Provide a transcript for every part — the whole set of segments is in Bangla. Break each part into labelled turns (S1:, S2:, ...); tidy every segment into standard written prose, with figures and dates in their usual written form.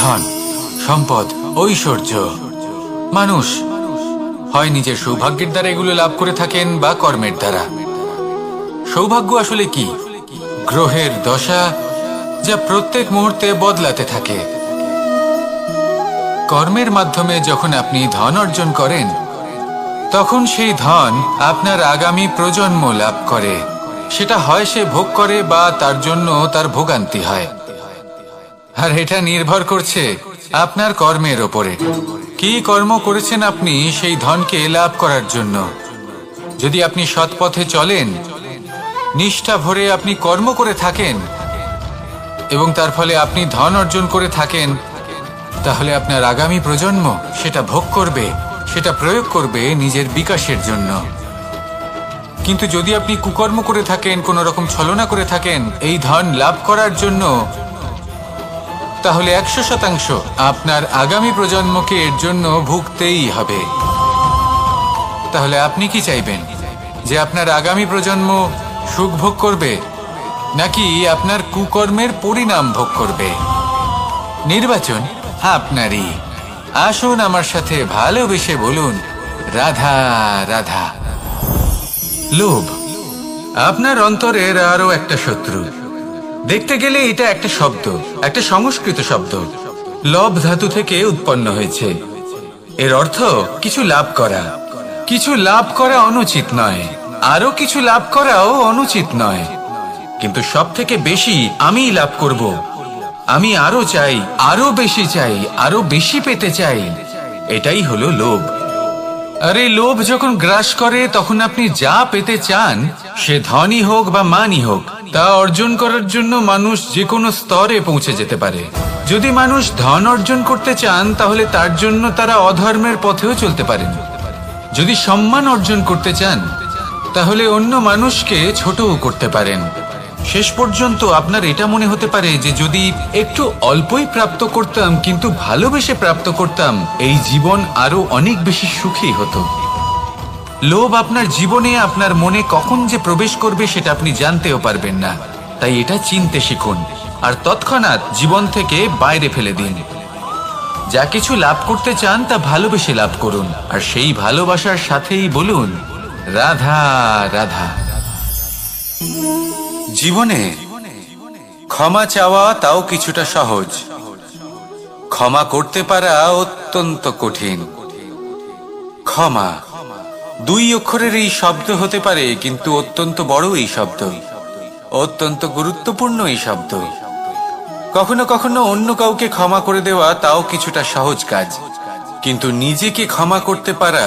S1: ধন, সম্পদ, ঐশ্বর্য। মানুষ হয় নিজের সৌভাগ্যের দ্বারা এগুলো লাভ করে থাকেন বা কর্মের দ্বারা। সৌভাগ্য আসলে কি? গ্রহের দশা যা প্রত্যেক মুহূর্তে বদলাতে থাকে। কর্মের মাধ্যমে যখন আপনি ধন অর্জন করেন, তখন সেই ধন আপনার আগামী প্রজন্ম লাভ করে। সেটা হয় সে ভোগ করে বা তার জন্য তার ভোগান্তি হয়। আর এটা নির্ভর করছে আপনার কর্মের ওপরে। কি কর্ম করেছেন আপনি সেই ধনকে লাভ করার জন্য। যদি আপনি সৎ পথে চলেন, নিষ্ঠা ভরে আপনি কর্ম করে থাকেন এবং তার ফলে আপনি ধন অর্জন করে থাকেন, তাহলে আপনার আগামী প্রজন্ম সেটা ভোগ করবে, সেটা প্রয়োগ করবে নিজের বিকাশের জন্য। কিন্তু যদি আপনি কুকর্ম করে থাকেন, কোনো রকম ছলনা করে থাকেন এই ধন লাভ করার জন্য, তাহলে 100% আপনার আগামী প্রজন্মকে এর জন্য ভুগতেই হবে। তাহলে আপনি কি চাইবেন? যে আপনার আগামী প্রজন্ম সুখ ভোগ করবে, নাকি আপনার কুকর্মের পরিণাম ভোগ করবে? নির্বাচন আপনারই। আসুন আমার সাথে ভালোবেসে বলুন, রাধা রাধা। লোভ আপনার অন্তরের আরো একটা শত্রু। দেখতে গেলে এটা একটা শব্দ, একটা সংস্কৃত শব্দ। লব ধাতু থেকে উৎপন্ন হয়েছে। এর অর্থ কিছু লাভ করা। কিছু লাভ করা অনুচিত নয়, আরো কিছু লাভ করাও অনুচিত নয়, কিন্তু সব থেকে বেশি আমি লাভ করব, আমি আরো চাই, আরো বেশি চাই, আরো বেশি পেতে চাই, এটাই হলো লোভ। আর এই লোভ যখন গ্রাস করে, তখন আপনি যা পেতে চান, সে ধনই হোক বা মানই হোক, তা অর্জন করার জন্য মানুষ যে কোনো স্তরে পৌঁছে যেতে পারে। যদি মানুষ ধন অর্জন করতে চান, তাহলে তার জন্য তারা অধর্মের পথেও চলতে পারেন। যদি সম্মান অর্জন করতে চান, তাহলে অন্য মানুষকে ছোটও করতে পারেন। শেষ পর্যন্ত আপনার এটা মনে হতে পারে যে যদি একটু অল্পই প্রাপ্ত করতাম, কিন্তু ভালোবেসে প্রাপ্ত করতাম, এই জীবন আরো অনেক বেশি সুখী হতো। লোভ আপনার জীবনে, আপনার মনে কখন যে প্রবেশ করবে সেটা আপনি জানতেও পারবেন না। তাই এটা চিনতে শিখুন আর তৎক্ষণাৎ জীবন থেকে বাইরে ফেলে দিন। যা কিছু লাভ করতে চান তা ভালোবেসে লাভ করুন, আর সেই ভালোবাসার সাথেই বলুন, রাধা রাধা। জীবনে ক্ষমা চাওয়া তাও কিছুটা সহজ, ক্ষমা করতে পারা অত্যন্ত কঠিন। ক্ষমা 2 অক্ষরের এই শব্দ হতে পারে, কিন্তু অত্যন্ত বড় এই শব্দ, অত্যন্ত গুরুত্বপূর্ণ এই শব্দ। কখনো কখনো অন্য কাউকে ক্ষমা করে দেওয়া তাও কিছুটা সহজ কাজ, কিন্তু নিজেকে ক্ষমা করতে পারা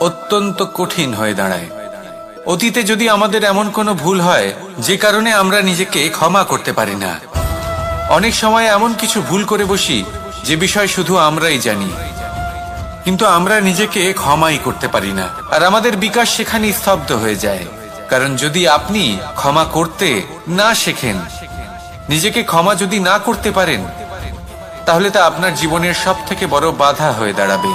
S1: অত্যন্ত কঠিন হয়ে দাঁড়ায়। অতীতে যদি আমাদের এমন কোনো ভুল হয় যে কারণে আমরা নিজেকে ক্ষমা করতে পারি না, অনেক সময় এমন কিছু ভুল করে বসি যে বিষয় শুধু আমরাই জানি, কিন্তু আমরা নিজেকে ক্ষমাই করতে পারি না, আর আমাদের বিকাশ সেখানে স্তব্ধ হয়ে যায়। কারণ যদি আপনি ক্ষমা করতে না শেখেন, নিজেকে ক্ষমা যদি না করতে পারেন, তাহলে তা আপনার জীবনের সব থেকে বড় বাধা হয়ে দাঁড়াবে।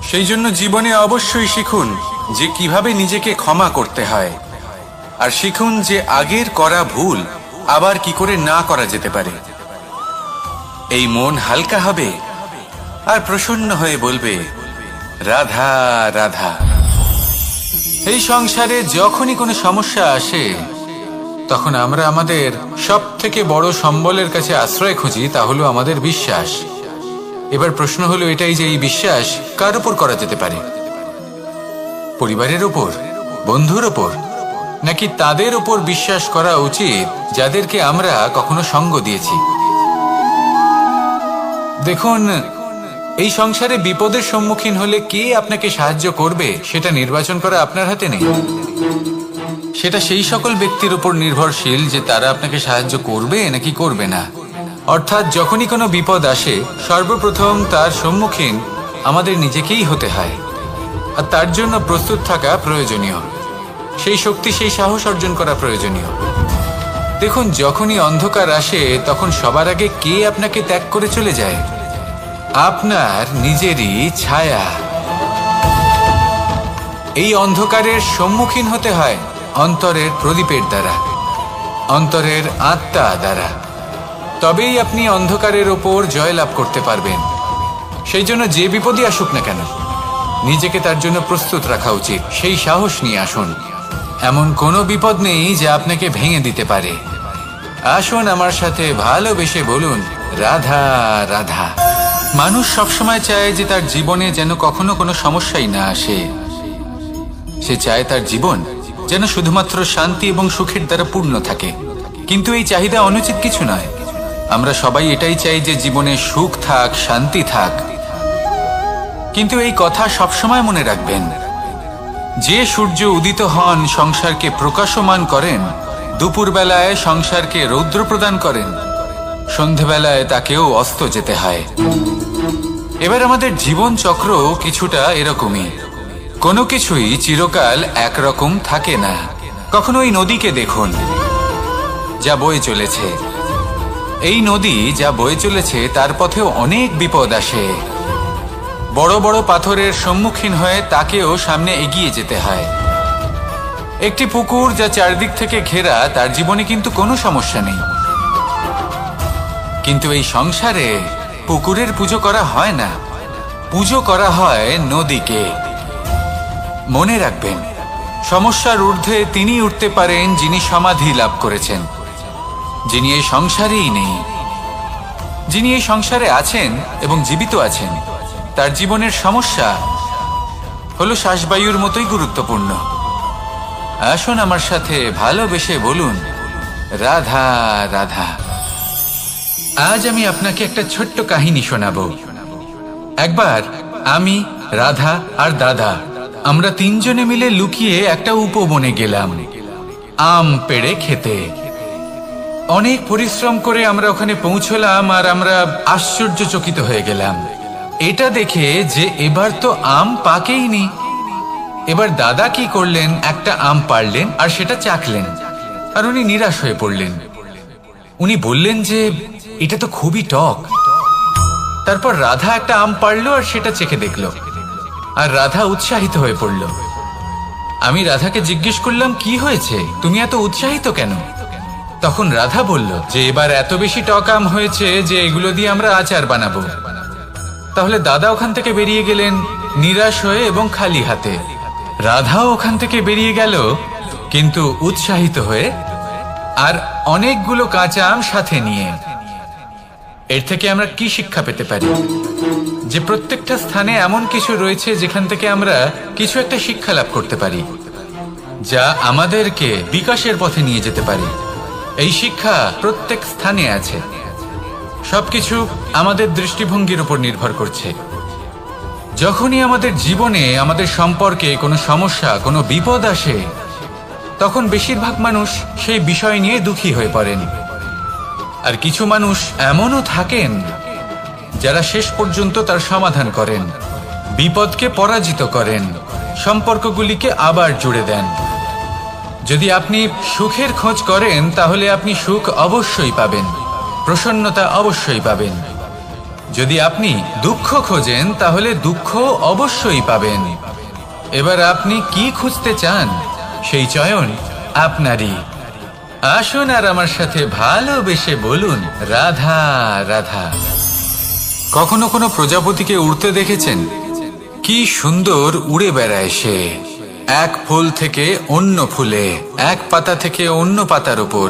S1: সেই জন্য জীবনে অবশ্যই শিখুন যে কিভাবে নিজেকে ক্ষমা করতে হয়, আর শিখুন যে আগের করা ভুল আবার কি করে না করা যেতে পারে। এই মন হালকা হবে আর প্রসন্ন হয়ে বলবে, রাধা রাধা। এই সংসারে যখনই কোনো সমস্যা আসে, তখন আমরা আমাদের সব থেকে বড় সম্বলের কাছে আশ্রয় খুঁজি, তা হলো আমাদের বিশ্বাস। এবার প্রশ্ন হলো এটাই যে এই বিশ্বাস কার উপর করা যেতে পারে? পরিবারের উপর, বন্ধুর উপর, নাকি তাদের উপর বিশ্বাস করা উচিত যাদেরকে আমরা কখনো সঙ্গ দিয়েছি? দেখুন, এই সংসারে বিপদের সম্মুখীন হলে কে আপনাকে সাহায্য করবে সেটা নির্বাচন করা আপনার হাতে নেই। সেটা সেই সকল ব্যক্তির উপর নির্ভরশীল যে তারা আপনাকে সাহায্য করবে নাকি করবে না। অর্থাৎ যখনই কোনো বিপদ আসে, সর্বপ্রথম তার সম্মুখীন আমাদের নিজেকেই হতে হয়, আর তার জন্য প্রস্তুত থাকা প্রয়োজনীয়। সেই শক্তি, সেই সাহস অর্জন করা প্রয়োজনীয়। দেখুন, যখনই অন্ধকার আসে, তখন সবার আগে কে আপনাকে ত্যাগ করে চলে যায়? আপনার নিজেরই ছায়া। এই অন্ধকারের সম্মুখীন হতে হয় অন্তরের প্রদীপের দ্বারা, অন্তরের আত্মা দ্বারা। তবেই আপনি অন্ধকারের ওপর জয়লাভ করতে পারবেন। সেই জন্য যে বিপদই আসুক না কেন, নিজেকে তার জন্য প্রস্তুত রাখা উচিত। সেই সাহস নিয়ে আসুন। এমন কোনো বিপদ নেই যা আপনাকে ভেঙে দিতে পারে। আসুন আমার সাথে ভালোবেসে বলুন, রাধা রাধা। মানুষ সবসময় চায় যে তার জীবনে যেন কখনো কোনো সমস্যাই না আসে। সে চায় তার জীবন যেন শুধুমাত্র শান্তি এবং সুখের দ্বারা পূর্ণ থাকে। কিন্তু এই চাহিদা অনুচিত কিছু নয়। আমরা সবাই এটাই চাই যে জীবনে সুখ থাক, শান্তি থাক। কিন্তু এই কথা সবসময় মনে রাখবেন, যে সূর্য উদিত হন সংসারকে প্রকাশমান করেন, দুপুরবেলায় সংসারকে রৌদ্র প্রদান করেন, সন্ধেবেলায় তাকেও অস্ত যেতে হয়। এবার আমাদের জীবন চক্র কিছুটা এরকমই। কোনো কিছুই চিরকাল একরকম থাকে না। কখনো এই নদীকে দেখুন যা বয়ে চলেছে। এই নদী যা বয়ে চলেছে তার পথেও অনেক বিপদ আসে। বড় বড় পাথরের সম্মুখীন হয়ে তাকেও সামনে এগিয়ে যেতে হয়। একটি পুকুর যা চারদিক থেকে ঘেরা, তার জীবনে কিন্তু কোনো সমস্যা নেই। কিন্তু এই সংসারে পুকুরের পুজো করা হয় না, পুজো করা হয় নদীকে। মনে রাখবেন, সমস্যার ঊর্ধ্বে তিনি উঠতে পারেন যিনি সমাধি লাভ করেছেন, যিনি এই সংসারেই নেই। যিনি এই সংসারে আছেন এবং জীবিত আছেন, তার জীবনের সমস্যা হলো শ্বাসবায়ুর মতোই গুরুত্বপূর্ণ। আসুন আমার সাথে ভালোবেসে বলুন, রাধা রাধা। আজ আমি আপনাকে একটা ছোট্ট কাহিনী শোনাবো। একবার আমি, রাধা আর দাদা, আমরা তিনজনে মিলে লুকিয়ে একটা উপবনে গেলাম আম পেড়ে খেতে। অনেক পরিশ্রম করে আমরা ওখানে পৌঁছলাম আর আমরা আশ্চর্যচকিত হয়ে গেলাম এটা দেখে যে এবার তো আম পাকেইনি। এবার দাদা কি করলেন, একটা আম পাড়লেন আর সেটা চাখলেন, আর উনি নিরাশ হয়ে পড়লেন। উনি বললেন যে এটা তো খুবই টক। তারপর রাধা একটা আম পাড়লো আর সেটা চেখে দেখলো, আর রাধা উৎসাহিত হয়ে পড়ল। আমি রাধাকে জিজ্ঞেস করলাম, কি হয়েছে, তুমি এত উৎসাহিত কেন? তখন রাধা বলল যে এবার এত বেশি টক আম হয়েছে যে এগুলো দিয়ে আমরা আচার বানাবো। তাহলে দাদা ওখান থেকে বেরিয়ে গেলেন নিরাশ হয়ে এবং খালি হাতে। রাধাও ওখান থেকে বেরিয়ে গেল কিন্তু উৎসাহিত হয়ে, আর অনেকগুলো কাঁচা আম সাথে নিয়ে। এর থেকে আমরা কি শিক্ষা পেতে পারি? যে প্রত্যেকটা স্থানে এমন কিছু রয়েছে যেখান থেকে আমরা কিছু একটা শিক্ষা লাভ করতে পারি, যা আমাদেরকে বিকাশের পথে নিয়ে যেতে পারে। এই শিক্ষা প্রত্যেক স্থানে আছে। সবকিছু আমাদের দৃষ্টিভঙ্গির উপর নির্ভর করছে। যখনই আমাদের জীবনে, আমাদের সম্পর্কে কোনো সমস্যা, কোনো বিপদ আসে, তখন বেশিরভাগ মানুষ সেই বিষয় নিয়ে দুঃখী হয়ে পড়েন। আর কিছু মানুষ এমনও থাকেন যারা শেষ পর্যন্ত তার সমাধান করেন, বিপদকে পরাজিত করেন, সম্পর্কগুলিকে আবার জুড়ে দেন। যদি আপনি সুখের খোঁজ করেন তাহলে আপনি সুখ অবশ্যই পাবেন, প্রসন্নতা অবশ্যই পাবেন। যদি আপনি দুঃখ খোঁজেন তাহলে দুঃখ অবশ্যই পাবেন। এবার আপনি কি খুঁজতে চান, সেই চয়ন আপনারই। আসুন আর আমার সাথে ভালোবেসে বলুন, রাধা রাধা। কখনো কোনো প্রজাপতিকে উড়তে দেখেছেন? কি সুন্দর উড়ে বেড়ায় সে, এক ফুল থেকে অন্য ফুলে, এক পাতা থেকে অন্য পাতার উপর।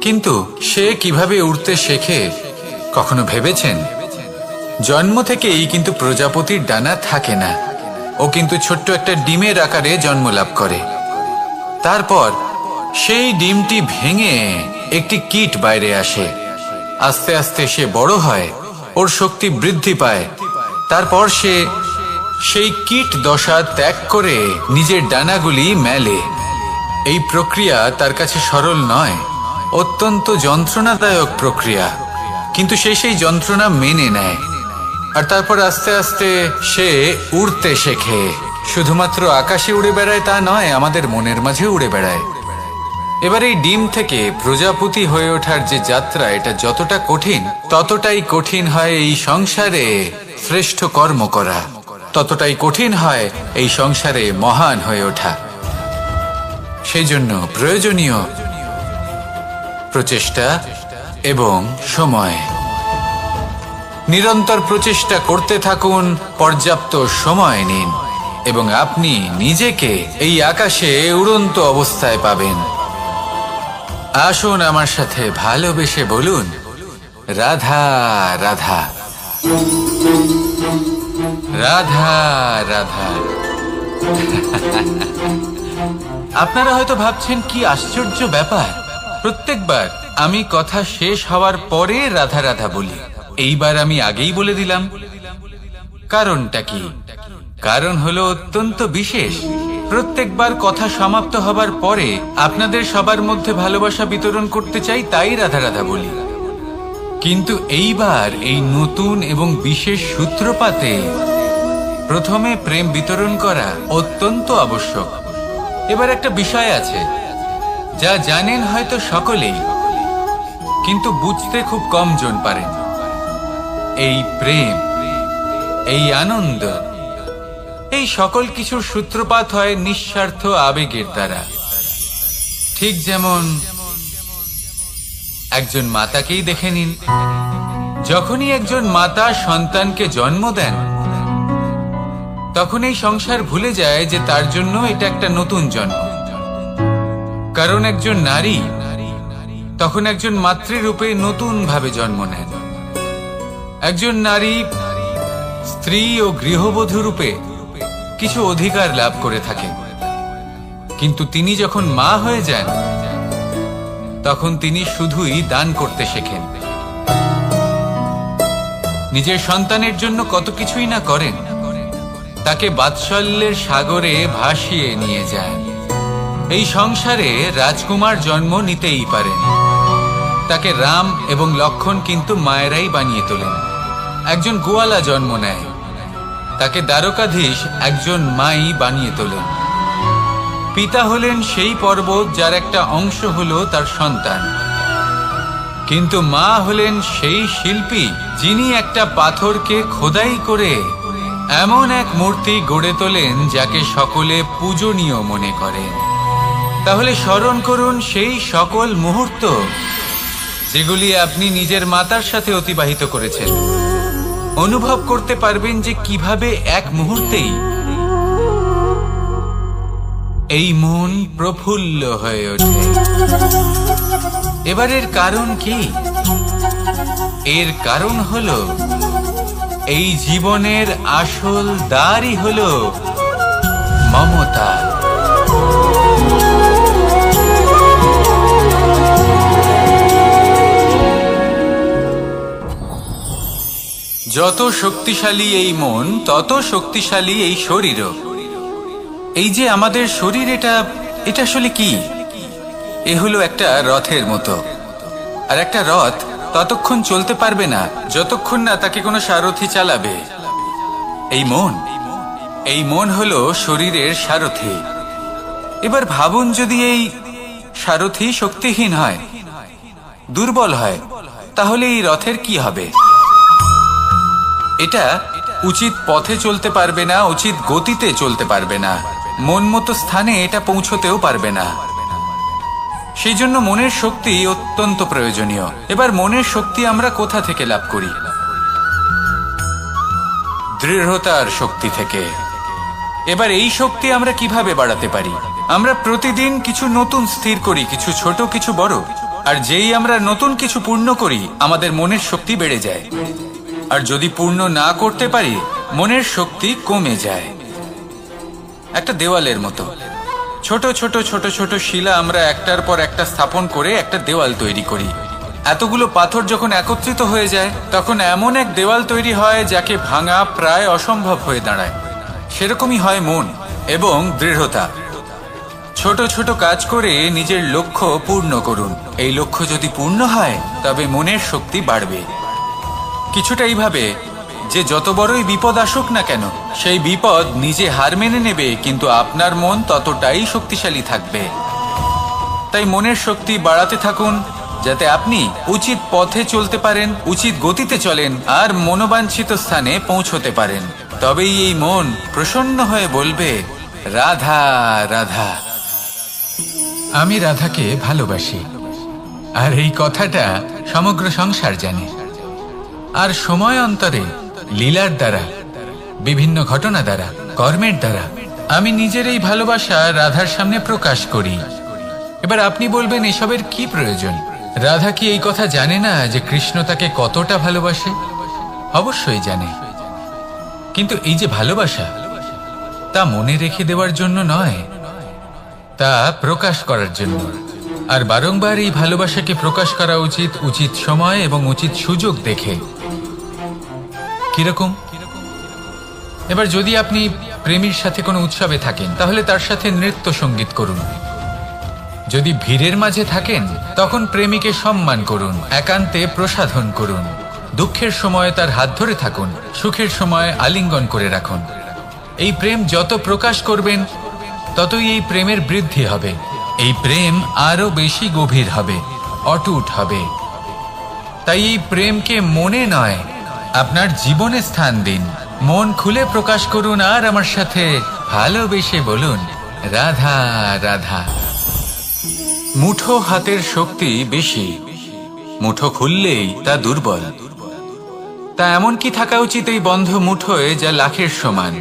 S1: কিন্তু সে কিভাবে উড়তে শেখে কখনো ভেবেছেন? জন্ম থেকেই কিন্তু প্রজাপতির ডানা থাকে না। ও কিন্তু ছোট্ট একটা ডিমের আকারে জন্ম লাভ করে। তারপর সেই ডিমটি ভেঙে একটি কীট বাইরে আসে। আস্তে আস্তে সে বড় হয়, ওর শক্তি বৃদ্ধি পায়। তারপর সে সেই কীট দশা ত্যাগ করে নিজের ডানাগুলি মেলে। এই প্রক্রিয়া তার কাছে সরল নয়, অত্যন্ত যন্ত্রণাদায়ক প্রক্রিয়া, কিন্তু সে সেই যন্ত্রণা মেনে নেয়। আর তারপর আস্তে আস্তে সে উড়তে শেখে। শুধুমাত্র আকাশে উড়ে বেড়ায় তা নয়, আমাদের মনের মাঝে উড়ে বেড়ায়। এবার এই ডিম থেকে প্রজাপতি হয়ে ওঠার যে যাত্রা, এটা যতটা কঠিন, ততটাই কঠিন হয় এই সংসারে শ্রেষ্ঠ কর্ম করা, ততটাই কঠিন হয় এই সংসারে মহান হয়ে ওঠা। সেই জন্য প্রয়োজনীয় প্রচেষ্টা এবং সময়। নিরন্তর প্রচেষ্টা করতে থাকুন, পর্যাপ্ত সময় নিন এবং আপনি নিজেকে এই আকাশে উড়ন্ত অবস্থায় পাবেন। আসুন আমার সাথে ভালোবেসে বলুন, রাধা রাধা, রাধা রাধা। আপনারা হয়তো ভাবছেন কি আশ্চর্য ব্যাপার, প্রত্যেকবার আমি কথা শেষ হওয়ার পরে রাধা রাধা বলি। এইবার আমি আগেই বলে দিলাম। কারণটা কি? কারণ হলো অত্যন্ত বিশেষ। প্রত্যেকবার কথা সমাপ্ত হবার পরে আপনাদের সবার মধ্যে ভালোবাসা বিতরণ করতে চাই, তাই রাধা রাধা বলি। কিন্তু এইবার এই নতুন এবং বিশেষ সূত্রপাতে প্রথমে প্রেম বিতরণ করা অত্যন্ত আবশ্যক। এবার একটা বিষয় আছে যা জানেন হয়তো সকলেই, কিন্তু বুঝতে খুব কম জন পারেন। এই প্রেম, এই আনন্দ, এই সকল কিছুর সূত্রপাত হয় নিঃস্বার্থ আবেগের দ্বারা। ঠিক যেমন একজন মাতাকেই দেখে নিন। যখনই একজন মাতা সন্তানকে জন্ম দেন, তখন এই সংসার ভুলে যায় যে তার জন্য এটা একটা নতুন জন্ম। কারণ একজন নারী তখন একজন মাতৃরূপে নতুন ভাবে জন্ম নেন। একজন নারী স্ত্রী ও গৃহবধূ রূপে কিছু অধিকার লাভ করে থাকেন, কিন্তু তিনি যখন মা হয়ে যান তখন তিনি শুধুই দান করতে শেখেন। নিজের সন্তানের জন্য কত কিছুই না করেন, তাকে বাৎসল্যের সাগরে ভাসিয়ে নিয়ে যান। এই সংসারে রাজকুমার জন্ম নিতেই পারেন, তাকে রাম এবং লক্ষণ কিন্তু মায়েরাই বানিয়ে তোলেন। একজন গোয়ালা জন্ম নেয়, তাকে দ্বারকাধীশ একজন মাই বানিয়ে তোলেন। পিতা হলেন সেই পর্বত যার একটা অংশ হলো তার সন্তান, কিন্তু মা হলেন সেই শিল্পী যিনি একটা পাথরকে খোদাই করে এমন এক মূর্তি গড়ে তোলেন যাকে সকলে পূজনীয় মনে করেন। তাহলে স্মরণ করুন সেই সকল মুহূর্ত যেগুলি আপনি নিজের মাতার সাথে অতিবাহিত করেছেন। অনুভব করতে পারবেন যে কিভাবে এক মুহূর্তেই এই মন প্রফুল্ল হয়ে ওঠে। এবার এর কারণ কি? এর কারণ হলো এই জীবনের আসল দ্বারই হলো মমতা। যত শক্তিশালী এই মন, তত শক্তিশালী এই শরীরও। এই যে আমাদের শরীর, এটা আসলে কি? এ হলো একটা রথের মতো। আর একটা রথ ততক্ষণ চলতে পারবে না যতক্ষণ না তাকে কোনো সারথি চালাবে। এই মন হলো শরীরের সারথি। এবার ভাবুন, যদি এই সারথি শক্তিহীন হয়, দুর্বল হয়, তাহলে এই রথের কি হবে? এটা উচিত পথে চলতে পারবে না, উচিত গতিতে চলতে পারবে না, মন মতো স্থানে এটা পৌঁছতেও পারবে না। সেই জন্য মনের শক্তি অত্যন্ত প্রয়োজনীয়। এবার মনের শক্তি আমরা কোথা থেকে লাভ করি? দৃঢ়তার শক্তি থেকে। এবার এই শক্তি আমরা কিভাবে বাড়াতে পারি? আমরা প্রতিদিন কিছু নতুন স্থির করি, কিছু ছোট কিছু বড়। আর যেই আমরা নতুন কিছু পূর্ণ করি, আমাদের মনের শক্তি বেড়ে যায়। আর যদি পূর্ণ না করতে পারি, মনের শক্তি কমে যায়। একটা দেওয়ালের মতো ছোট ছোট ছোট ছোট শিলা আমরা একটার পর একটা স্থাপন করে একটা দেওয়াল তৈরি করি। এতগুলো পাথর যখন একত্রিত হয়ে যায়, তখন এমন এক দেওয়াল তৈরি হয় যাকে ভাঙা প্রায় অসম্ভব হয়ে দাঁড়ায়। সেরকমই হয় মন এবং দৃঢ়তা। ছোট ছোট কাজ করে নিজের লক্ষ্য পূর্ণ করুন। এই লক্ষ্য যদি পূর্ণ হয়, তবে মনের শক্তি বাড়বে। কিছুটা এইভাবে যে যত বড়ই বিপদ আসুক না কেন, সেই বিপদ নিজে হার মেনে নেবে, কিন্তু আপনার মন ততটাই শক্তিশালী থাকবে। তাই মনের শক্তি বাড়াতে থাকুন, যাতে আপনি উচিত পথে চলতে পারেন, উচিত গতিতে চলেন আর মনোবাঞ্ছিত স্থানে পৌঁছতে পারেন। তবেই এই মন প্রসন্ন হয়ে বলবে, রাধা রাধা। আমি রাধাকে ভালোবাসি। আর এই কথাটা সমগ্র সংসার জানে। আর সময় অন্তরে লীলার দ্বারা, বিভিন্ন ঘটনা দ্বারা, কর্মের দ্বারা আমি নিজের এই ভালোবাসা রাধার সামনে প্রকাশ করি। এবার আপনি বলবেন, এসবের কি প্রয়োজন? রাধা কি এই কথা জানে না যে কৃষ্ণ তাকে কতটা ভালোবাসে? অবশ্যই জানে, কিন্তু এই যে ভালোবাসা, তা মনে রেখে দেওয়ার জন্য নয়, তা প্রকাশ করার জন্য। আর বারংবার এই ভালোবাসাকে প্রকাশ করা উচিত, উচিত সময় এবং উচিত সুযোগ দেখে। কিরকম? এবার যদি আপনি প্রেমীর সাথে কোনো উৎসবে থাকেন, তাহলে তার সাথে নৃত্য সঙ্গীত করুন। যদি ভিড়ের মাঝে থাকেন, তখন প্রেমীকে সম্মান করুন, একান্তে প্রসাধন করুন। দুঃখের সময় তার হাত ধরে থাকুন, সুখের সময় আলিঙ্গন করে রাখুন। এই প্রেম যত প্রকাশ করবেন, ততই এই প্রেমের বৃদ্ধি হবে। এই প্রেম আরো বেশি গভীর হবে, অটুট হবে। তাই এই প্রেমকে মনে নয়, আপনার জীবনে স্থান দিন। মন খুলে প্রকাশ করুন আর আমার সাথে ভালোবেসে বলুন, রাধা রাধা। মুঠো হাতের শক্তি বেশি, মুঠো খুললেই তা দুর্বল। তা এমন কি থাকা উচিত এই বন্ধ মুঠোয় যা লাখের সমান?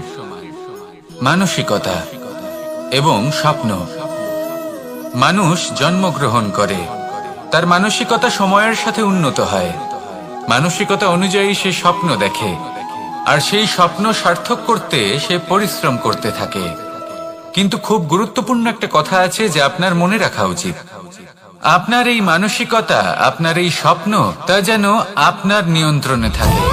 S1: মানসিকতা এবং স্বপ্ন। মানুষ জন্মগ্রহণ করে, তার মানসিকতা সময়ের সাথে উন্নত হয়। মানসিকতা অনুযায়ী সে স্বপ্ন দেখে, আর সেই স্বপ্ন সার্থক করতে সে পরিশ্রম করতে থাকে। কিন্তু খুব গুরুত্বপূর্ণ একটা কথা আছে যা আপনার মনে রাখা উচিত। আপনার এই মানসিকতা, আপনার এই স্বপ্ন, তা যেন আপনার নিয়ন্ত্রণে থাকে।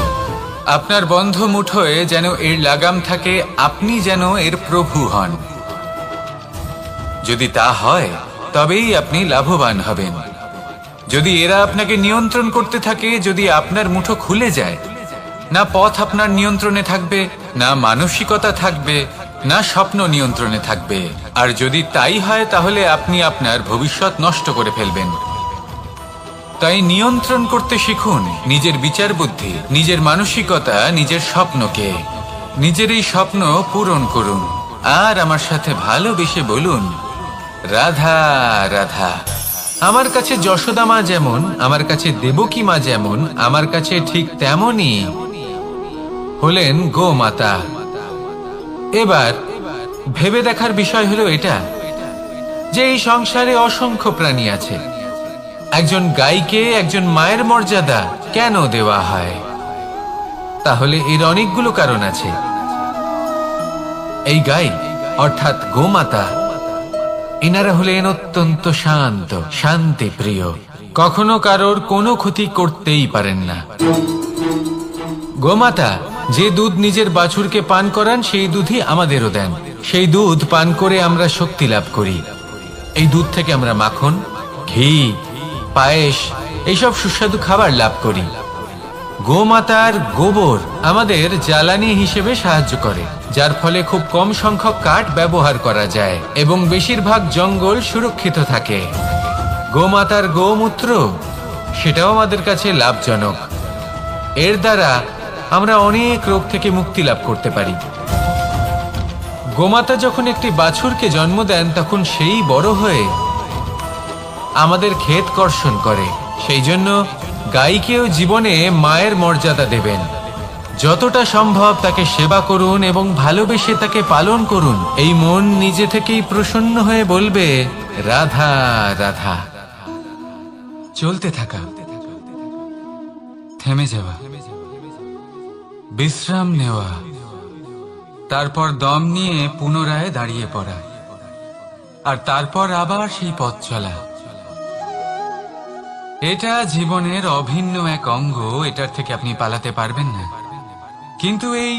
S1: আপনার বন্ধ মুঠোয় যেন এর লাগাম থাকে, আপনি যেন এর প্রভু হন। যদি তা হয়, তবেই আপনি লাভবান হবেন। যদি এরা আপনাকে নিয়ন্ত্রণ করতে থাকে, যদি আপনার মুঠো খুলে যায়, না পথ আপনার নিয়ন্ত্রণে থাকবে, না মানসিকতা থাকবে, না স্বপ্ন নিয়ন্ত্রণে থাকবে। আর যদি তাই হয়, তাহলে আপনি আপনার ভবিষ্যৎ নষ্ট করে ফেলবেন। তাই নিয়ন্ত্রণ করতে শিখুন নিজের বিচার বুদ্ধি, নিজের মানসিকতা, নিজের স্বপ্নকে। নিজের এই স্বপ্ন পূরণ করুন আর আমার সাথে ভালোবেসে বলুন, রাধা রাধা। আমার কাছে যশোদা মা যেমন, আমার কাছে দেবকী মা যেমন, আমার কাছে ঠিক তেমনই হলেন গোমাতা। এবার ভেবে দেখার বিষয় হলো এটা, যে এই সংসারে অসংখ্য প্রাণী আছে। একজন গাইকে একজন মায়ের মর্যাদা কেন দেওয়া হয়? তাহলে এর অনেকগুলো কারণ আছে। এই গাই অর্থাৎ গোমাতা, এনারা হলেন অত্যন্ত শান্ত, শান্তি প্রিয়, কখনো কারোর কোনো ক্ষতি করতেই পারেন না। গোমাতা যে দুধ নিজের বাছুরকে পান করান, সেই দুধই আমাদেরও দেন। সেই দুধ পান করে আমরা শক্তি লাভ করি। এই দুধ থেকে আমরা মাখন, ঘি, পায়েস, এইসব সুস্বাদু খাবার লাভ করি। গোমাতার গোবর আমাদের জ্বালানি হিসেবে সাহায্য করে, যার ফলে খুব কম সংখ্যক কাঠ ব্যবহার করা যায় এবং বেশিরভাগ জঙ্গল সুরক্ষিত থাকে। গোমাতার গোমূত্র, সেটাও আমাদের কাছে লাভজনক। এর দ্বারা আমরা অনেক রোগ থেকে মুক্তি লাভ করতে পারি। গোমাতা যখন একটি বাছুরকে জন্ম দেন, তখন সেই বড় হয়ে আমাদের ক্ষেত কর্ষণ করে। সেই জন্য গাইকেও জীবনে মায়ের মর্যাদা দেবেন। যতটা সম্ভব তাকে সেবা করুন এবং ভালোবেসে তাকে পালন করুন। এই মন নিজে থেকেই প্রসন্ন হয়ে বলবে, রাধা রাধা। চলতে থাকা, থেমে যাওয়া, বিশ্রাম নেওয়া, তারপর দম নিয়ে পুনরায় দাঁড়িয়ে পড়া, আর তারপর আবার সেই পথ চলা। এটা জীবনের অভিন্ন এক অঙ্গ, এটার থেকে আপনি পালাতে পারবেন না। কিন্তু এই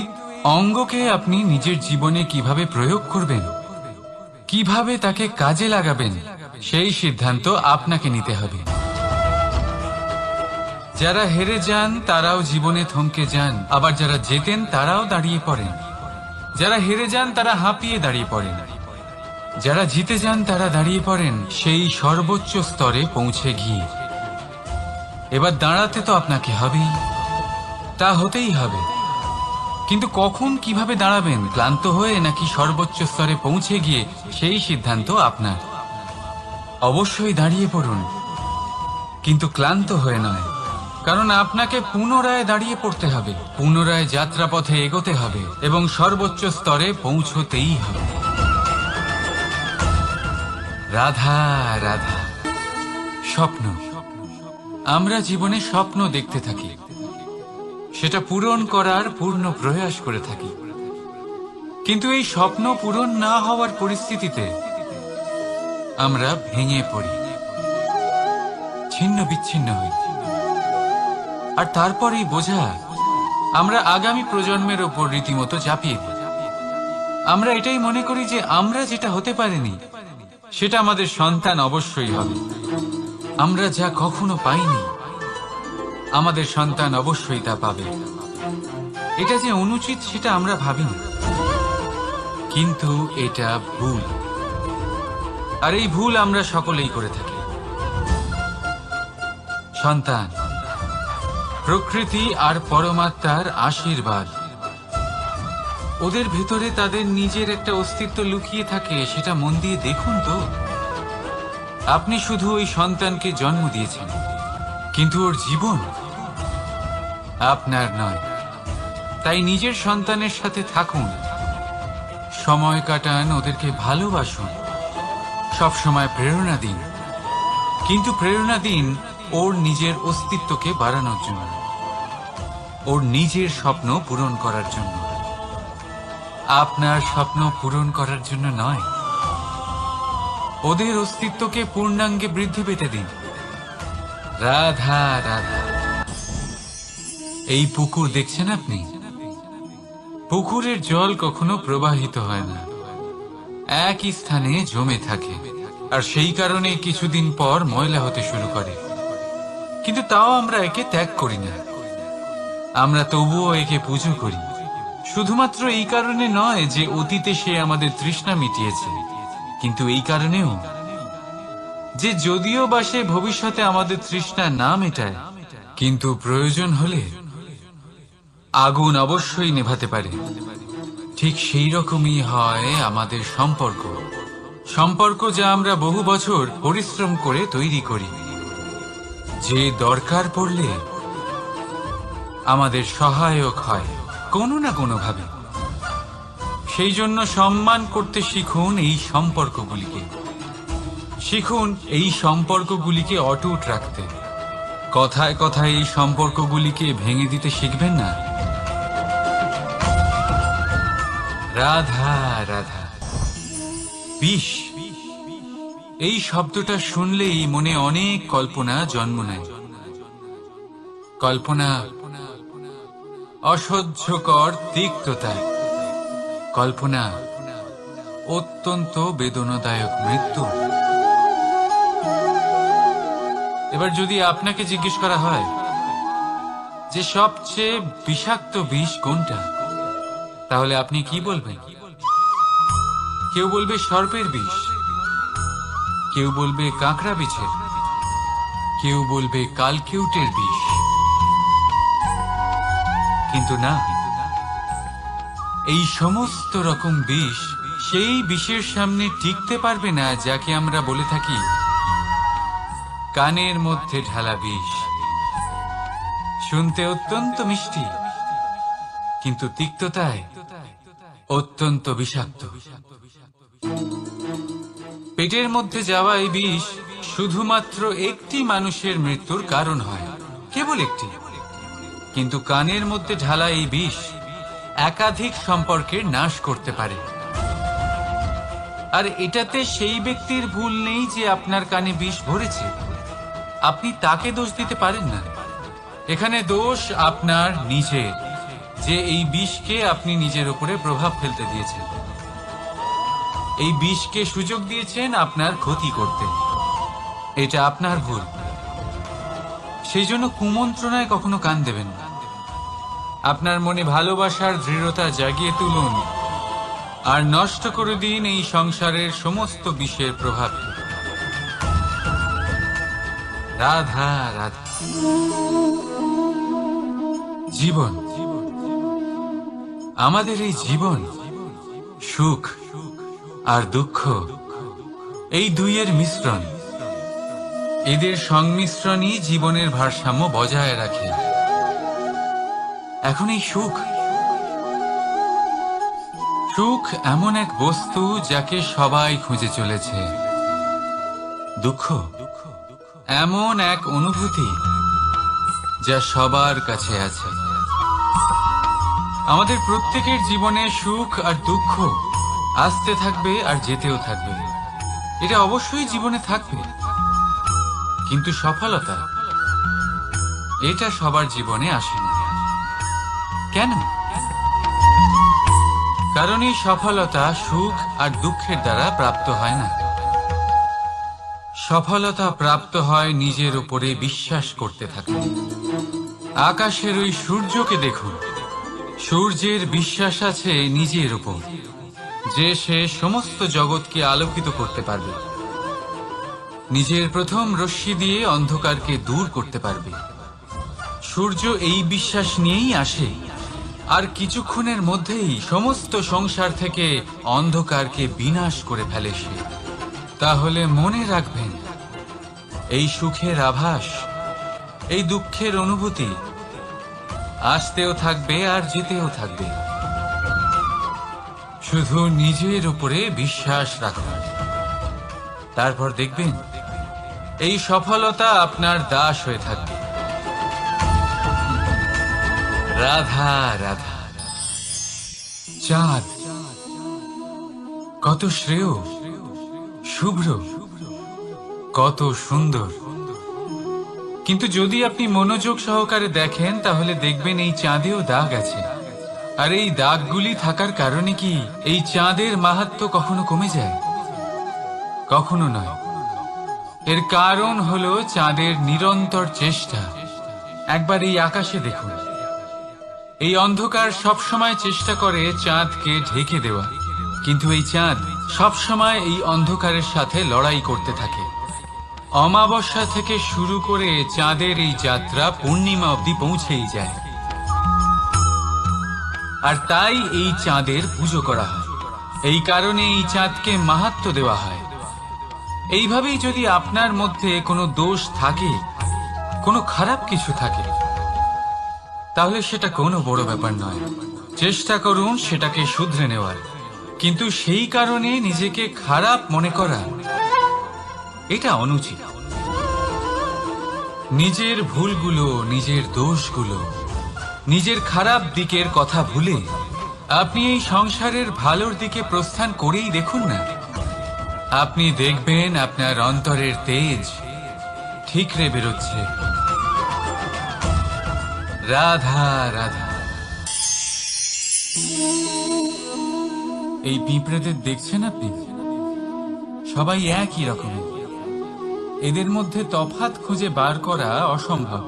S1: অঙ্গকে আপনি নিজের জীবনে কিভাবে প্রয়োগ করবেন, কিভাবে তাকে কাজে লাগাবেন, সেই সিদ্ধান্ত আপনাকে নিতে হবে। যারা হেরে যান তারাও জীবনে থমকে যান, আবার যারা জেতেন তারাও দাঁড়িয়ে পড়েন। যারা হেরে যান তারা হাঁপিয়ে দাঁড়িয়ে পড়েন, যারা জিতে যান তারা দাঁড়িয়ে পড়েন সেই সর্বোচ্চ স্তরে পৌঁছে গিয়ে। এবার দাঁড়াতে তো আপনাকে হবেই, তা হতেই হবে। কিন্তু কখন, কিভাবে দাঁড়াবেন, ক্লান্ত হয়ে নাকি সর্বোচ্চ স্তরে পৌঁছে গিয়ে, সেই সিদ্ধান্ত আপনার। অবশ্যই দাঁড়িয়ে পড়ুন, কিন্তু ক্লান্ত হয়ে নয়, কারণ আপনাকে পুনরায় দাঁড়িয়ে পড়তে হবে, পুনরায় যাত্রাপথে এগোতে হবে এবং সর্বোচ্চ স্তরে পৌঁছতেই হবে। রাধা রাধা। স্বপ্ন, আমরা জীবনে স্বপ্ন দেখতে থাকি, সেটা পূরণ করার পূর্ণ প্রয়াস করে থাকি, কিন্তু এই স্বপ্ন পূরণ না হওয়ার পরিস্থিতিতে আমরা ভেঙে পড়ি, ছিন্ন বিচ্ছিন্ন হই। আর তারপর এই বোঝা আমরা আগামী প্রজন্মের ওপর রীতিমতো চাপিয়ে দিই। আমরা এটাই মনে করি যে আমরা যেটা হতে পারিনি সেটা আমাদের সন্তান অবশ্যই হবে। আমরা যা কখনো পাইনি আমাদের সন্তান অবশ্যই তা পাবে। এটা যে অনুচিত সেটা আমরা ভাবিনি, কিন্তু এটা ভুল। আর এই ভুল আমরা সকলেই করে থাকি। সন্তান প্রকৃতি আর পরমাত্মার আশীর্বাদ। ওদের ভেতরে তাদের নিজের একটা অস্তিত্ব লুকিয়ে থাকে, সেটা মন দিয়ে দেখুন তো। আপনি শুধু ওই সন্তানকে জন্ম দিয়েছেন, কিন্তু ওর জীবন আপনার নয়। তাই নিজের সন্তানের সাথে থাকুন, সময় কাটান, ওদেরকে ভালোবাসুন, সবসময় প্রেরণা দিন, কিন্তু প্রেরণা দিন ওর নিজের অস্তিত্বকে বাড়ানোর জন্য, ওর নিজের স্বপ্ন পূরণ করার জন্য, আপনার স্বপ্ন পূরণ করার জন্য নয়। ওদের অস্তিত্বকে পূর্ণাঙ্গে বৃদ্ধি পেতে দিন। রাধা রাধা। এই পুকুর দেখছেন আপনি? পুকুরের জল কখনো প্রবাহিত হয় না, একই স্থানে জমে থাকে, আর সেই কারণে কিছুদিন পর ময়লা হতে শুরু করে। কিন্তু তাও আমরা একে ত্যাগ করি না, আমরা তবুও একে পুজো করি। শুধুমাত্র এই কারণে নয় যে অতীতে সে আমাদের তৃষ্ণা মিটিয়েছে, কিন্তু এই কারণেও যে যদিও বা সে ভবিষ্যতে আমাদের তৃষ্ণা না মেটায়, কিন্তু প্রয়োজন হলে আগুন অবশ্যই নেভাতে পারে। ঠিক সেই রকমই হয় আমাদের সম্পর্ক, সম্পর্ক যা আমরা বহু বছর পরিশ্রম করে তৈরি করি, যে দরকার পড়লে আমাদের সহায়ক হয় কোনো না কোনোভাবে। সেই জন্য সম্মান করতে শিখুন এই সম্পর্কগুলিকে, শিখুন এই সম্পর্কগুলিকে অটুট রাখতে। কথায় কথায় এই সম্পর্কগুলিকে ভেঙে দিতে শিখবেন না। রাধা রাধা। বিষ, এই শব্দটা শুনলেই মনে অনেক কল্পনা জন্ম নেয়। কল্পনা অসহ্যকর তিক্ততা, কল্পনা অত্যন্ত বেদনাদায়ক মৃত্যু। এবার যদি আপনাকে জিজ্ঞেস করা হয় যে সবচেয়ে বিষাক্ত বিষ কোনটা, তাহলে আপনি কি বলবেন? কেউ বলবে সর্পের বিষ, কেউ বলবে কাঁকড়া বিছের, কেউ বলবে কালকেউটের বিষ। কিন্তু না, এই সমস্ত রকম বিষ সেই বিষের সামনে টিকতে পারবে না যাকে আমরা বলে থাকি কানের মধ্যে ঢালা বিষ। শুনতে অত্যন্ত মিষ্টি, কিন্তু তিক্ততায় অত্যন্ত বিষাক্ত। পেটের মধ্যে যাওয়া এই বিষ শুধুমাত্র একটি মানুষের মৃত্যুর কারণ হয়, কেবল একটি। কিন্তু কানের মধ্যে ঢালা এই বিষ একাধিক সম্পর্কের নাশ করতে পারে। আর এটাতে সেই ব্যক্তির ভুল নেই যে আপনার কানে বিষ ভরেছে, আপনি তাকে দোষ দিতে পারেন না। এখানে দোষ আপনার নিজের, যে এই বিষকে আপনি নিজের উপরে প্রভাব ফেলতে দিয়েছেন, এই বিষকে সুযোগ দিয়েছেন আপনার ক্ষতি করতে। এটা আপনার ভুল। সেই জন্য কুমন্ত্রণায় কখনো কান দেবেন না। আপনার মনে ভালোবাসার দৃঢ়তা জাগিয়ে তুলুন আর নষ্ট করে দিন এই সংসারের সমস্ত বিষের প্রভাব। রাধা রাধা। জীবন, আমাদের এই জীবন সুখ আর দুঃখ, এই দুইয়ের মিশ্রণ। এদের সংমিশ্রণই জীবনের ভারসাম্য বজায় রাখে। এখন এই সুখ সুখ এমন এক বস্তু যাকে সবাই খুঁজে চলেছে। দুঃখ এমন এক অনুভূতি যা সবার কাছে আছে। আমাদের প্রত্যেকের জীবনে সুখ আর দুঃখ আসতে থাকবে আর যেতেও থাকবে। এটা অবশ্যই জীবনে থাকবে, কিন্তু সফলতা এটা সবার জীবনে আসে না। কেন? কারণ এই সফলতা সুখ আর দুঃখের দ্বারা প্রাপ্ত হয় না। সফলতা প্রাপ্ত হয় নিজের উপরে বিশ্বাস করতে থাকলে। আকাশের ওই সূর্যকে দেখুন, সূর্যের বিশ্বাস আছে নিজের উপর যে সে সমস্ত জগৎকে আলোকিত করতে পারবে, নিজের প্রথম রশ্মি দিয়ে অন্ধকারকে দূর করতে পারবে। সূর্য এই বিশ্বাস নিয়েই আসে, আর কিছুক্ষণের মধ্যেই সমস্ত সংসার থেকে অন্ধকারকে বিনাশ করে ফেলে সে। তাহলে মনে রাখবেন, এই সুখের আভাস, এই দুঃখের অনুভূতি আসতেও থাকবে আর যেতেও থাকবে। শুধু নিজের উপরে বিশ্বাস রাখুন, তারপর দেখবেন এই সফলতা আপনার দাস হয়ে থাকবে। রাধা রাধা। চাঁদ কত শ্রেয়, শুভ্র, কত সুন্দর। কিন্তু যদি আপনি মনোযোগ সহকারে দেখেন তাহলে দেখবেন এই চাঁদেও দাগ আছে। আর এই দাগগুলি থাকার কারণে কি এই চাঁদের মাহাত্ম্য কখনো কমে যায়? কখনো নয়। এর কারণ হলো চাঁদের নিরন্তর চেষ্টা। একবার এই আকাশে দেখুন, এই অন্ধকার সবসময় চেষ্টা করে চাঁদকে ঢেকে দেওয়া, কিন্তু এই চাঁদ সবসময় এই অন্ধকারের সাথে লড়াই করতে থাকে। অমাবস্যা থেকে শুরু করে চাঁদের এই যাত্রা পূর্ণিমা অবধি পৌঁছেই যায়। আর তাই এই চাঁদের পুজো করা হয়, এই কারণে এই চাঁদকে মাহাত্ম্য দেওয়া হয়। এইভাবেই যদি আপনার মধ্যে কোনো দোষ থাকে, কোনো খারাপ কিছু থাকে, তাহলে সেটা কোনো বড় ব্যাপার নয়। চেষ্টা করুন সেটাকে শুধরে নেওয়ার, কিন্তু সেই কারণে নিজেকে খারাপ মনে করা এটা অনুচিত। নিজের ভুলগুলো, নিজের দোষগুলো, নিজের খারাপ দিকের কথা ভুলে আপনি এই সংসারের ভালোর দিকে প্রস্থান করেই দেখুন না। আপনি দেখবেন আপনার অন্তরের তেজ ঠিকরে বেরোচ্ছে। রাধা রাধা। এই পিঁপড়েদের দেখছেন আপনি? সবাই একই রকমের। এদের মধ্যে তফাৎ খুঁজে বার করা অসম্ভব।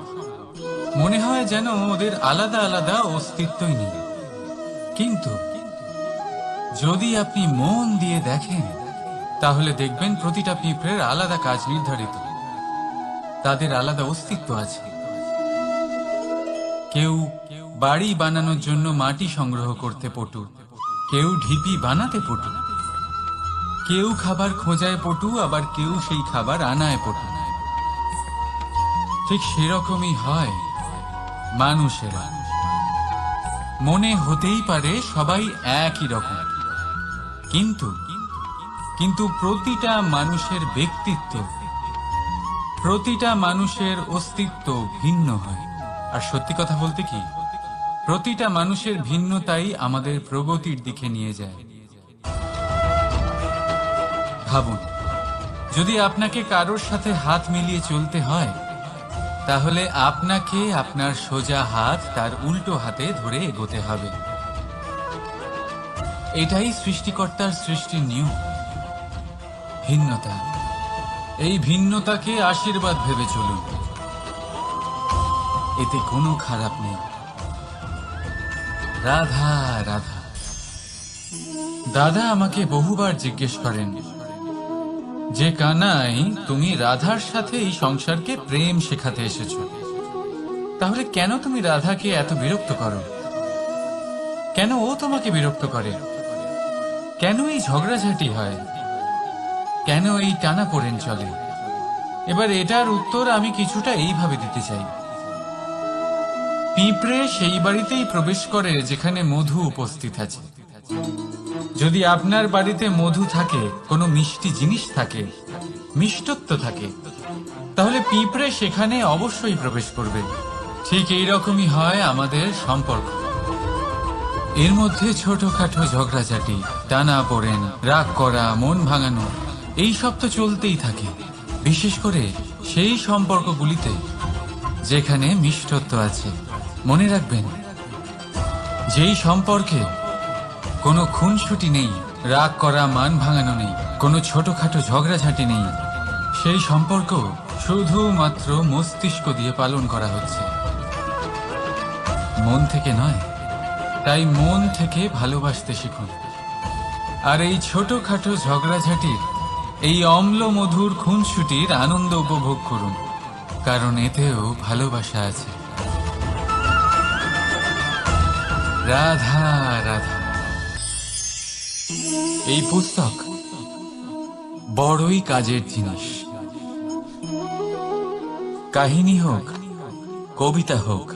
S1: মনে হয় যেন ওদের আলাদা আলাদা অস্তিত্বই নেই। কিন্তু যদি আপনি মন দিয়ে দেখেন তাহলে দেখবেন প্রতিটা পিঁপড়ের আলাদা কাজ নির্ধারিত, তাদের আলাদা অস্তিত্ব আছে। কেউ বাড়ি বানানোর জন্য মাটি সংগ্রহ করতে পটু, কেউ ঢিপি বানাতে পটু, কেউ খাবার খোঁজায় পটু, আবার কেউ সেই খাবার আনায় পটু। ঠিক সেরকমই হয় মানুষেরা। মনে হতেই পারে সবাই একই রকম, কিন্তু প্রতিটা মানুষের ব্যক্তিত্ব, প্রতিটা মানুষের অস্তিত্ব ভিন্ন হয়। আর সত্যি কথা বলতে কি, প্রতিটা মানুষের ভিন্নতাই আমাদের প্রগতির দিকে নিয়ে যায়। ভাবুন, যদি আপনাকে কারোর সাথে হাত মিলিয়ে চলতে হয়, তাহলে আপনাকে আপনার সোজা হাত তার উল্টো হাতে ধরে এগোতে হবে। এটাই সৃষ্টিকর্তার সৃষ্টির নিয়ম। ভিন্নতা, এই ভিন্নতাকে আশীর্বাদ ভেবে চলুন, এতে কোনো খারাপ নেই। রাধা রাধা। দাদা আমাকে বহুবার জিজ্ঞেস করেন যে কানাই, তুমি রাধার সাথে এই সংসারকে প্রেম শেখাতে এসেছো, তাহলে কেন তুমি রাধাকে এত বিরক্ত করো? কেন ও তোমাকে বিরক্ত করে? কেন এই ঝগড়াঝাটি হয়? কেন এই টানাপোড়েন চলে? এবার এটার উত্তর আমি কিছুটা এইভাবে দিতে চাই। পিঁপড়ে সেই বাড়িতেই প্রবেশ করে যেখানে মধু উপস্থিত আছে। যদি আপনার বাড়িতে মধু থাকে, কোনো মিষ্টি জিনিস থাকে, মিষ্টত্ব থাকে, তাহলে পিঁপড়ে সেখানে অবশ্যই প্রবেশ করবে। ঠিক এইরকমই হয় আমাদের সম্পর্ক। এর মধ্যে ছোটখাটো ঝগড়াঝাটি, টানা পড়েন, রাগ করা, মন ভাঙানো, এই সব তো চলতেই থাকে। বিশেষ করে সেই সম্পর্কগুলিতে যেখানে মিষ্টত্ব আছে। মনে রাখবেন, যেই সম্পর্কে কোনো খুনসুটি নেই, রাগ করা, মান ভাঙানো নেই, কোনো ছোটখাটো ঝগড়াঝাটি নেই, সেই সম্পর্ক শুধুমাত্র মস্তিষ্ক দিয়ে পালন করা হচ্ছে, মন থেকে নয়। তাই মন থেকে ভালোবাসতে শিখুন। আর এই ছোটখাটো ঝগড়াঝাটির, এই অম্ল মধুর খুনসুটির আনন্দ উপভোগ করুন, কারণ এতেও ভালোবাসা আছে। রাধা রাধা। এই পুস্তক বড়ই কাজের জিনিস। কাহিনী হোক, কবিতা হোক,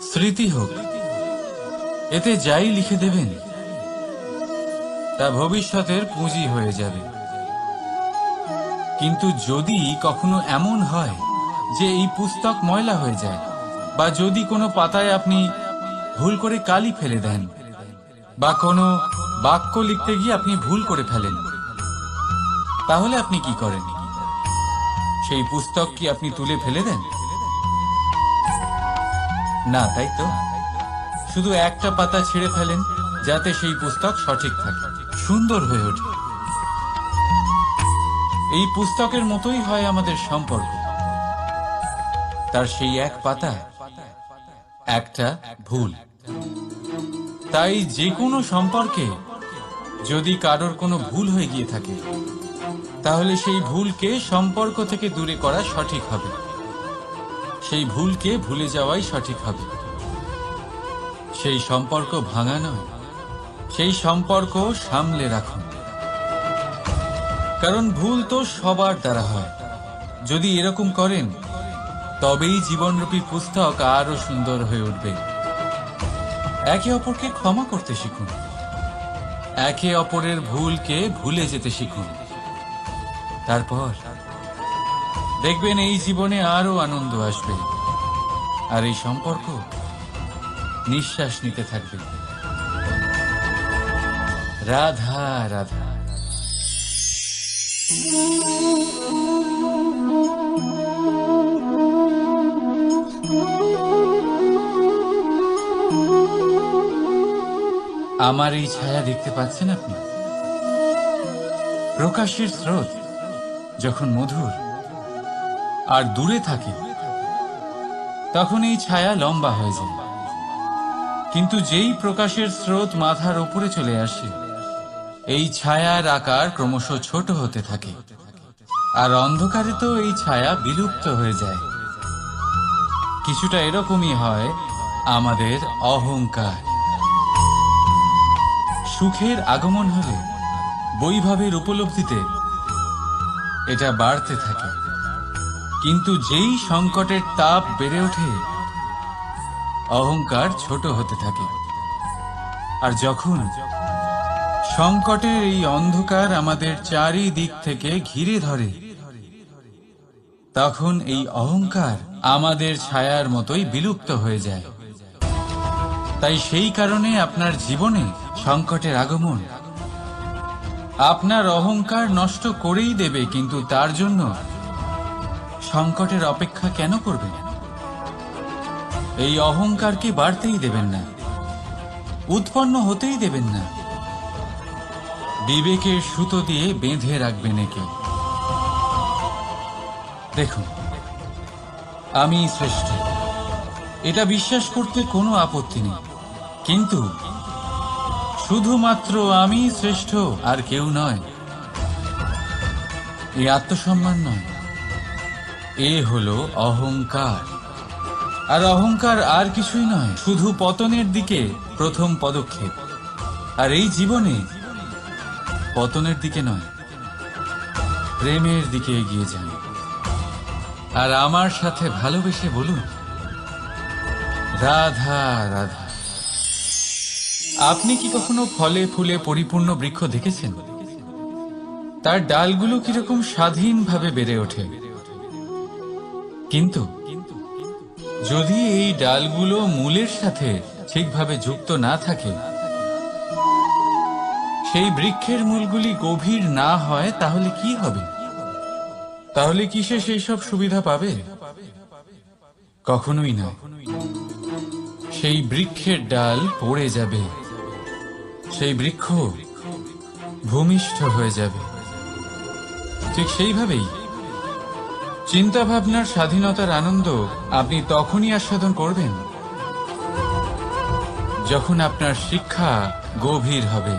S1: স্মৃতি হোক, এতে যাই লিখে দেবেন তা ভবিষ্যতের পুঁজি হয়ে যাবে। কিন্তু যদি কখনো এমন হয় যে এই পুস্তক ময়লা হয়ে যায়, বা যদি কোনো পাতায় আপনি ভুল করে কালি ফেলে দেন, বা কোনো বাক্য লিখতে গিয়ে আপনি ভুল করে ফেলেন, তাহলে আপনি কি করেন? সেই পুস্তক কি আপনি তুলে ফেলে দেন? না, তাই তো। শুধু একটা পাতা ছিঁড়ে ফেলেন, যাতে সেই পুস্তক সঠিক থাকে, সুন্দর হয়ে ওঠে। এই পুস্তকের মতোই হয় আমাদের সম্পর্ক। তার সেই এক পাতা, একটা ভুল। তাই যে কোনো সম্পর্কে যদি কারোর কোনো ভুল হয়ে গিয়ে থাকে, তাহলে সেই ভুলকে সম্পর্ক থেকে দূরে করা সঠিক হবে। সেই ভুলকে ভুলে যাওয়াই সঠিক হবে। সেই সম্পর্ক ভাঙা নয়, সেই সম্পর্ক সামলে রাখুন। কারণ ভুল তো সবার দ্বারা হয়। যদি এরকম করেন, তবেই জীবনরূপী পুস্তক আরো সুন্দর হয়ে উঠবে। একে অপরকে ক্ষমা করতে শিখুন। একে অপরের ভুলকে ভুলে যেতে শিখুন। তারপর দেখবেন এই জীবনে আরো আনন্দ আসবে, আর এই সম্পর্ক নিঃশ্বাস নিতে থাকবে। রাধা রাধা। আমার এই ছায়া দেখতে পাচ্ছেন আপনি? প্রকাশের স্রোত যখন মধুর আর দূরে থাকে, তখন এই ছায়া লম্বা হয়ে যায়। কিন্তু যেই প্রকাশের স্রোত মাথার উপরে চলে আসে, এই ছায়ার আকার ক্রমশ ছোট হতে থাকে, আর অন্ধকারে তো এই ছায়া বিলুপ্ত হয়ে যায়। কিছুটা এরকমই হয় আমাদের অহংকার। সুখের আগমন হলে, বৈভবের উপলব্ধিতে এটা বাড়তে থাকে। কিন্তু যেই সংকটের তাপ বেড়ে ওঠে, অহংকার ছোট হতে থাকে। আর যখন সংকটের এই অন্ধকার আমাদের চারিদিক থেকে ঘিরে ধরে, তখন এই অহংকার আমাদের ছায়ার মতোই বিলুপ্ত হয়ে যায়। তাই সেই কারণে আপনার জীবনে সংকটের আগমন আপনার অহংকার নষ্ট করেই দেবে, কিন্তু তার জন্য সংকটের অপেক্ষা কেন করবেন? এই অহংকারকে বাড়তেই দেবেন না, উৎপন্ন হতেই দেবেন না। বিবেকের সুতো দিয়ে বেঁধে রাখবেন একে। দেখুন, আমি শ্রেষ্ঠ, এটা বিশ্বাস করতে কোনো আপত্তি নেই। কিন্তু শুধুমাত্র আমি শ্রেষ্ঠ, আর কেউ নয়, এই আত্মসম্মান নয়, এ হলো অহংকার। আর অহংকার আর কিছুই নয়, শুধু পতনের দিকে প্রথম পদক্ষেপ। আর এই জীবনে পতনের দিকে নয়, প্রেমের দিকে এগিয়ে যান। আর আমার সাথে ভালোবেসে বলুন, রাধা রাধা। আপনি কি কখনো ফলে ফুলে পরিপূর্ণ বৃক্ষ দেখেছেন? তার ডালগুলো কিরকম স্বাধীনভাবে বেড়ে ওঠে, কিন্তু যদি এই ডালগুলো মূলের সাথে ঠিকভাবে যুক্ত না থাকে, সেই বৃক্ষের মূলগুলি গভীর না হয়, তাহলে কি হবে? তাহলে কি সে সেই সব সুবিধা পাবে? কখনোই না। সেই বৃক্ষের ডাল পড়ে যাবে, সেই বৃক্ষ ভূমিষ্ঠ হয়ে যাবে। ঠিক সেইভাবেই চিন্তা ভাবনার স্বাধীনতার আনন্দ আপনি তখনই আস্বাদন করবেন যখন আপনার শিক্ষা গভীর হবে।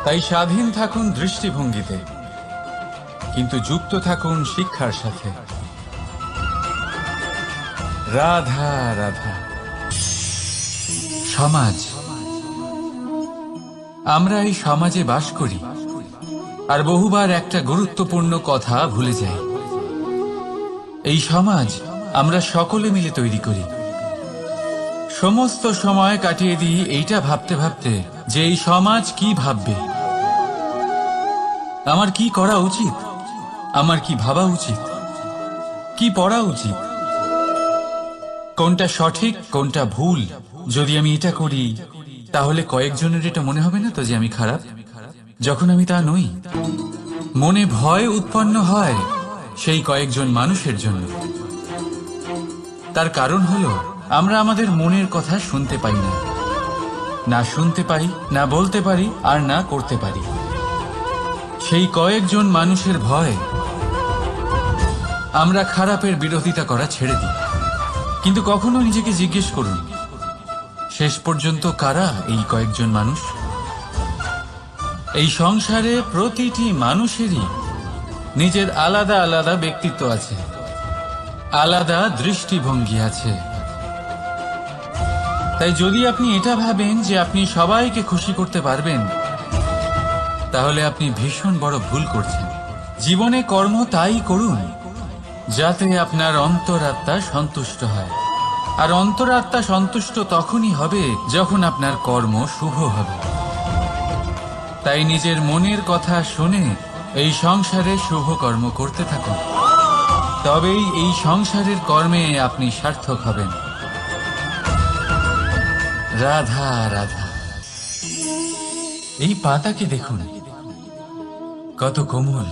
S1: তাই স্বাধীন থাকুন দৃষ্টিভঙ্গিতে, কিন্তু যুক্ত থাকুন শিক্ষার সাথে। রাধা রাধা। সমাজ, আমরা এই সমাজে বাস করি আর বহুবার একটা গুরুত্বপূর্ণ কথা ভুলে যাই। এই সমাজ আমরা সকলে মিলে তৈরি করি। সমস্ত সময় কাটিয়ে দিই এইটা ভাবতে ভাবতে যে এই সমাজ কি ভাববে, আমার কি করা উচিত, আমার কি ভাবা উচিত, কি পড়া উচিত, কোনটা সঠিক কোনটা ভুল। যদি আমি এটা করি তাহলে কয়েকজনের এটা মনে হবে না তো যে আমি খারাপ, যখন আমি তা নই। মনে ভয় উৎপন্ন হয় সেই কয়েকজন মানুষের জন্য। তার কারণ হলো আমরা আমাদের মনের কথা শুনতে পাই না, না শুনতে পাই, না বলতে পারি, আর না করতে পারি। সেই কয়েকজন মানুষের ভয় আমরা খারাপের বিরোধিতা করা ছেড়ে দিই। কিন্তু কখনো নিজেকে জিজ্ঞেস করুন, শেষ পর্যন্ত কারা এই কয়েকজন মানুষ? এই সংসারে প্রতিটি মানুষেরই নিজের আলাদা আলাদা ব্যক্তিত্ব আছে, আলাদা দৃষ্টিভঙ্গি আছে। তাই যদি আপনি এটা ভাবেন যে আপনি সবাইকে খুশি করতে পারবেন, তাহলে আপনি ভীষণ বড় ভুল করছেন। জীবনে কর্ম তাই করুন যাতে আপনার অন্তরাত্মা সন্তুষ্ট হয়, আর অন্তরাত্মা সন্তুষ্ট তখনই হবে যখন আপনার কর্ম শুভ হবে। তাই নিজের মনের কথা শুনে এই সংসারে শুভ কর্ম করতে থাকুন, তবেই এই সংসারের কর্মে আপনি সার্থক হবেন। রাধা রাধা। এই পাতাকে দেখুন, কত কোমল,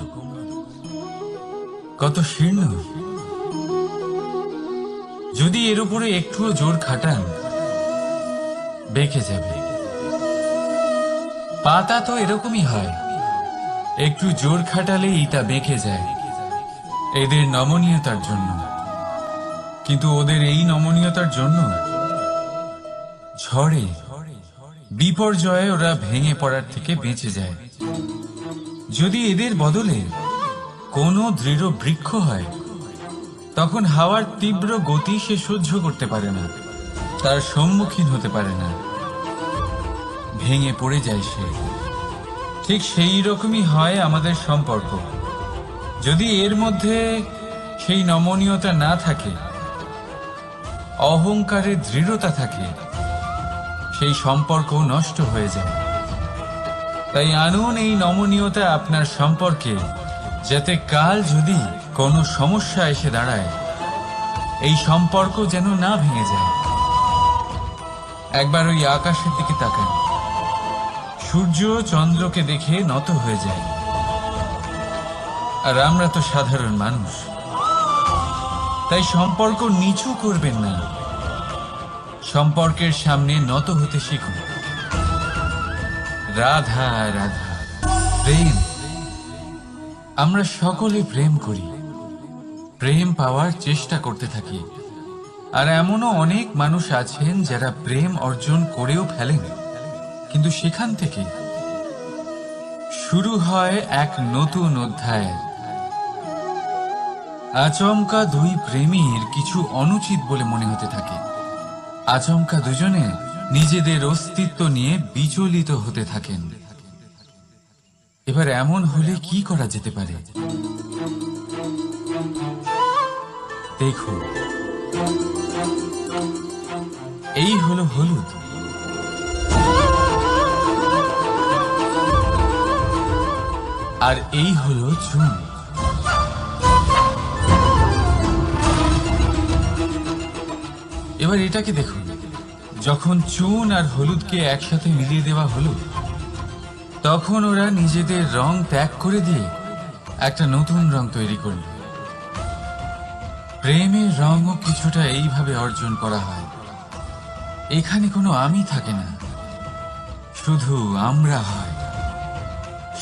S1: কত শীর্ণ। যদি এর উপরে একটুও জোর খাটান বেঁকে যাবে। পাতা তো এরকমই হয়, একটু জোর খাটালেই তা বেঁকে যায় এদের নমনীয়তার জন্য। কিন্তু ওদের এই নমনীয়তার জন্য ঝড়ে বিপর্যয়ে ওরা ভেঙে পড়ার থেকে বেঁচে যায়। যদি এদের বদলে কোনো দৃঢ় বৃক্ষ হয়, তখন হাওয়ার তীব্র গতি সে সহ্য করতে পারে না, তার সম্মুখীন হতে পারে না, ভেঙে পড়ে যায় সে। ঠিক সেই রকমই হয় আমাদের সম্পর্ক। যদি এর মধ্যে সেই নমনীয়তা না থাকে, অহংকারের দৃঢ়তা থাকে, সেই সম্পর্ক নষ্ট হয়ে যায়। তাই আনুন এই নমনীয়তা আপনার সম্পর্কে, যাতে কাল যদি কোনো সমস্যা এসে দাঁড়ায়, এই সম্পর্ক যেন না ভেঙে যায়। একবার ওই আকাশের দিকে তাকান, সূর্য চন্দ্রকে দেখে নত হয়ে যায়, আর আমরা তো সাধারণ মানুষ। তাই সম্পর্ক নিচু করবেন না, সম্পর্কের সামনে নত হতে শিখুন। রাধা রাধা। প্রেম, আমরা সকলে প্রেম করি, প্রেম পাওয়ার চেষ্টা করতে থাকি। আর এমনও অনেক মানুষ আছেন যারা প্রেম অর্জন করেও ফেলেন, কিন্তু সেখান থেকে শুরু হয় এক নতুন অধ্যায়। আচমকা দুই প্রেমীর কিছু অনুচিত বলে মনে হতে থাকে। আচমকা দুজনে নিজেদের অস্তিত্ব নিয়ে বিচলিত হতে থাকেন। এবার এমন হলে কি করা যেতে পারে?
S2: দেখুন, এই হলো হলুদ, আর এই হলো চুন। এবার এটাকে দেখুন, যখন চুন আর হলুদকে একসাথে মিলিয়ে দেওয়া হলো, তখন ওরা নিজেদের রং ত্যাগ করে দিয়ে একটা নতুন রং তৈরি করল। প্রেমের রঙও কিছুটা এইভাবে অর্জন করা হয়। এখানে কোনো আমি থাকে না, শুধু আমরা হয়,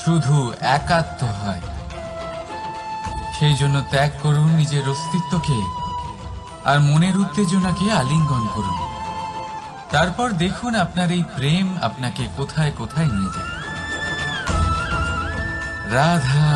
S2: শুধু একাত্ম হয়। সেই জন্য ত্যাগ করুন নিজের অস্তিত্বকে, আর মনের উত্তেজনাকে আলিঙ্গন করুন। তারপর দেখুন আপনার এই প্রেম আপনাকে কোথায় কোথায় নিয়ে যায়। রাধা।